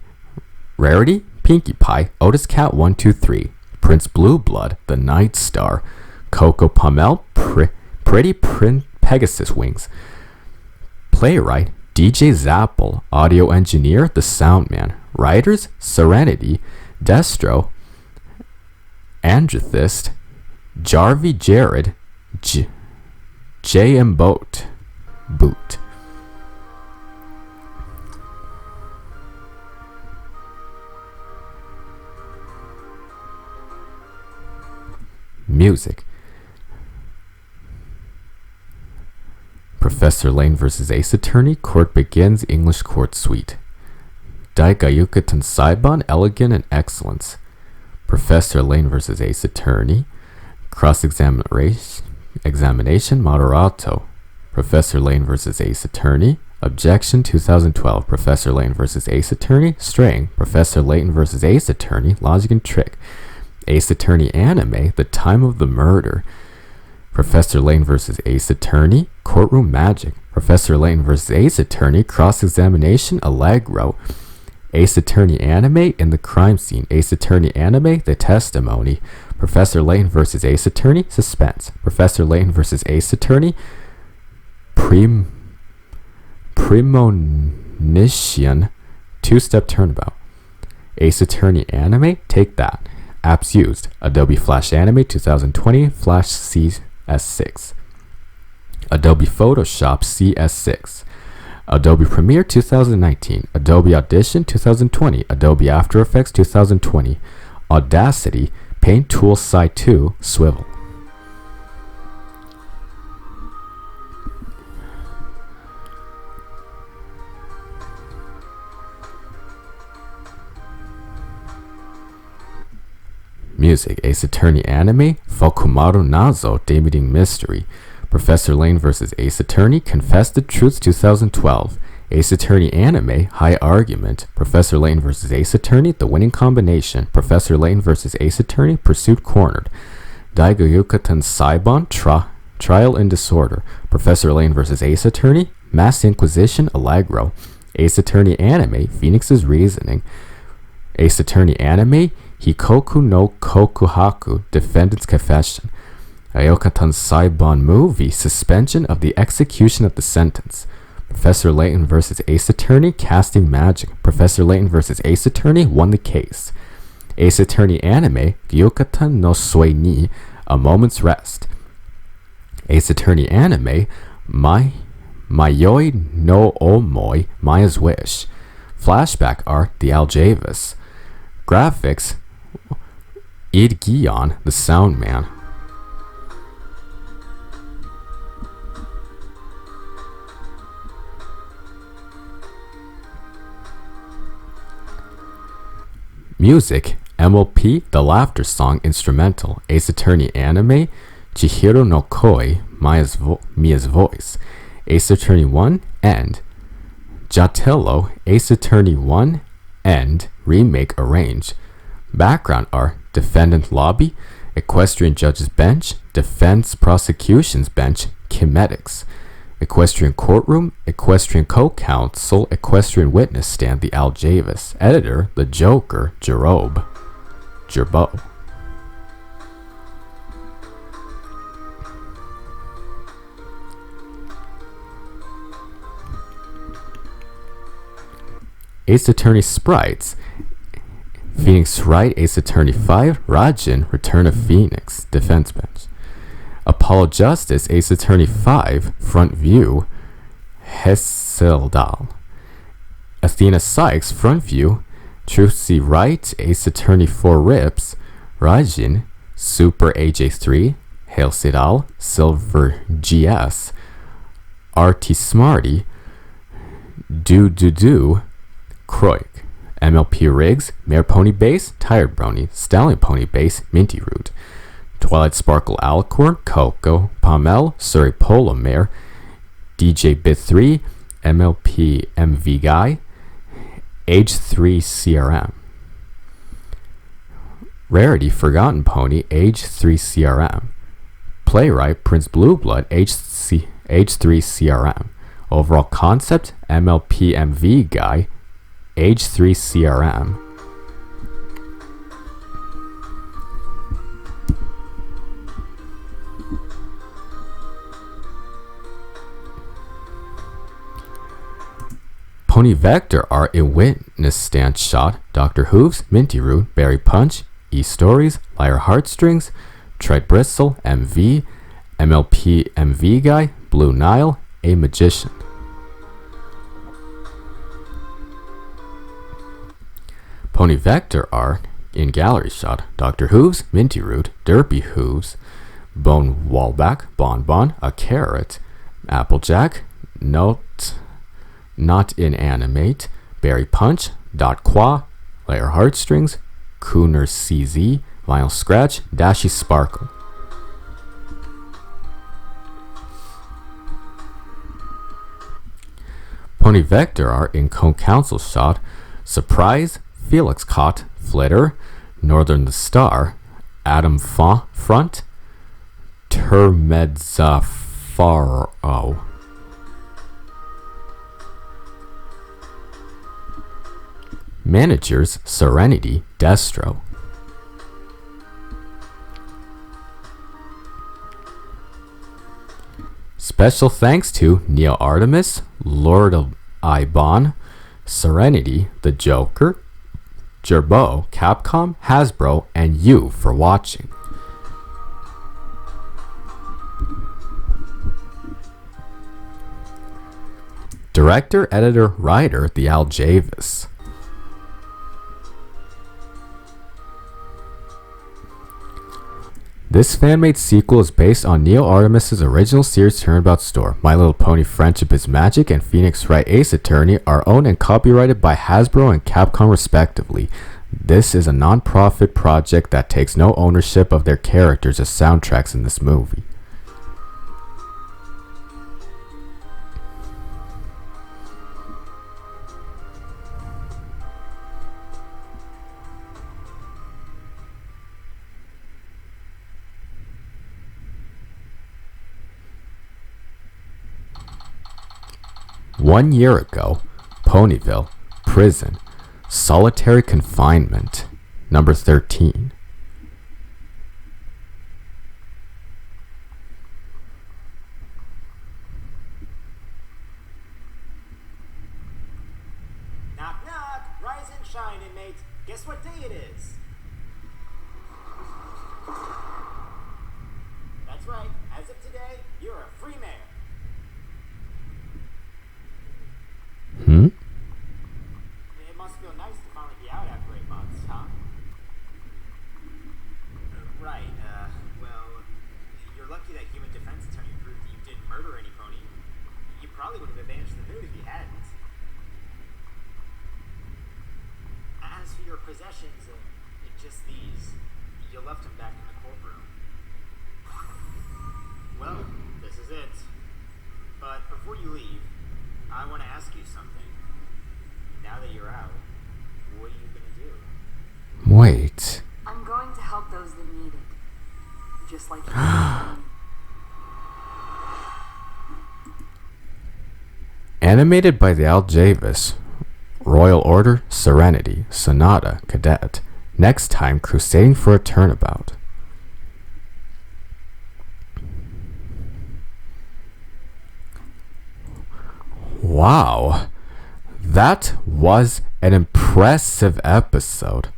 Rarity, Pinkie Pie, Otis Cat 123, Prince Blue Blood, The Night Star, Coco Pummel, Pretty Pegasus Wings, Playwright, DJ Zapple, Audio Engineer, The Soundman, Writers, Serenity, Destro, Androthist, Jarvie Jared, J.M. Boot. Music: Professor Lane vs. Ace Attorney, Court Begins, English Court Suite. Daigayuka Saiban, Elegant and Excellence. Professor Lane vs. Ace Attorney, Cross-Examination, Moderato. Professor Lane vs. Ace Attorney, Objection 2012. Professor Lane vs. Ace Attorney, Straying. Professor Layton vs. Ace Attorney, Logic and Trick. Ace Attorney Anime, The Time of the Murder. Professor Layton vs. Ace Attorney, Courtroom Magic. Professor Layton vs. Ace Attorney, Cross-Examination, Allegro. Ace Attorney Anime, In the Crime Scene. Ace Attorney Anime, The Testimony. Professor Layton vs. Ace Attorney, Suspense. Professor Layton vs. Ace Attorney, Premonition, Two-Step Turnabout. Ace Attorney Anime, Take That. Apps used: Adobe Flash Anime 2020, Flash CS6, Adobe Photoshop CS6, Adobe Premiere 2019, Adobe Audition 2020, Adobe After Effects 2020, Audacity, Paint Tool Site 2, Swivel. Music: Ace Attorney Anime, Fukumaru Nazo, Debuting Mystery. Professor Lane vs. Ace Attorney, Confess the Truth 2012. Ace Attorney Anime, High Argument. Professor Lane vs. Ace Attorney, The Winning Combination. Professor Lane vs. Ace Attorney, Pursuit Cornered. Daigayuka Saiban, Trial in Disorder. Professor Lane vs. Ace Attorney, Mass Inquisition, Allegro. Ace Attorney Anime, Phoenix's Reasoning. Ace Attorney Anime, Hikoku no Kokuhaku, Defendant's Confession. Ayokatan Saiban Movie, Suspension of the Execution of the Sentence. Professor Layton vs. Ace Attorney, Casting Magic. Professor Layton vs. Ace Attorney, Won the Case. Ace Attorney Anime, Gyokatan no Sui ni, A Moment's Rest. Ace Attorney Anime, Mayoi no Omoi, Maya's Wish. Flashback art, The Aljavis. Graphics, Id Gion, The Sound Man. Music: MLP, The Laughter Song, Instrumental. Ace Attorney Anime, Chihiro no Koi, Mia's Voice. Ace Attorney 1, End. Jatello, Ace Attorney 1, End, Remake Arrange. Background art: Defendant Lobby, Equestrian Judges Bench, Defense Prosecutions Bench, Kinetics. Equestrian Courtroom, Equestrian Co-Counsel, Equestrian Witness Stand, the Aljavis. Editor, The Joker, Jerbo. Ace Attorney Sprites, Phoenix Wright, Ace Attorney 5, Rajan, Return of Phoenix, Defense Bench. Apollo Justice, Ace Attorney 5, Front View, Hesseldal. Athena Sykes, Front View, Truthsy Wright, Ace Attorney 4 Rips, Rajan, Super AJ3, Hail Sidal, Silver GS, RT Smarty, Do, Kroik, MLP Riggs, Mare Pony Base, Tired Brony, Stallion Pony Base, Minty Root, Twilight Sparkle Alicorn, Coco, Pomel, Surrey Polo Mare, DJ Bit 3, MLP MV Guy, Age 3 CRM. Rarity Forgotten Pony, Age 3 CRM. Playwright Prince Blue Blood, Age 3 CRM. Overall concept MLP MV Guy, Age 3 CRM. Pony Vector art in Witness Stand Shot, Dr. Hooves, Minty Root, Berry Punch, E-Stories, Liar Heartstrings, Tread Bristle, MV, MLP MV Guy, Blue Nile, A Magician. Pony Vector art in Gallery Shot, Dr. Hooves, Minty Root, Derpy Hooves, Bone Wallback, Bonbon, A Carrot, Applejack, Not Inanimate, Berry Punch, Dot Qua, Layer Heartstrings, Cooner CZ, Vinyl Scratch, Dashy Sparkle. Pony Vector art in Co-Counsel Shot, Surprise, Felix Cott, Flitter, Northern the Star, Adam Front, Termedzafaro. Managers, Serenity, Destro. Special thanks to Neo Artemis, Lord of Ibon, Serenity, The Joker, Jerbo, Capcom, Hasbro, and you for watching. Director, Editor, Writer, The Aljavis. This fan-made sequel is based on Neo Artemis' original series Turnabout Store. My Little Pony Friendship is Magic and Phoenix Wright Ace Attorney are owned and copyrighted by Hasbro and Capcom respectively. This is a non-profit project that takes no ownership of their characters as soundtracks in this movie. One year ago, Ponyville, prison, solitary confinement, number 13. Knock knock, rise and shine, inmates. Guess what day it is? That's right, as of today, you're a free man. It must feel nice to finally be out after 8 months, huh? Right, well, you're lucky that human defense attorney proved that you didn't murder any pony. You probably would have advanced the mood if you hadn't. As for your possessions, just these, you left them back in the courtroom. Well, this is it. But before you leave, I want to ask you something. Now that you're out, what are you going to do? Wait. I'm going to help those that need it. just like you. Animated by the Al Javis, Royal Order, Serenity, Sonata, Cadet. Next time, crusading for a turnabout. Wow, that was an impressive episode.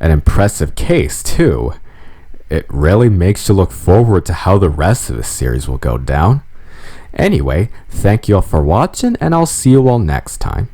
An impressive case, too. It really makes you look forward to how the rest of the series will go down. Anyway, thank you all for watching, and I'll see you all next time.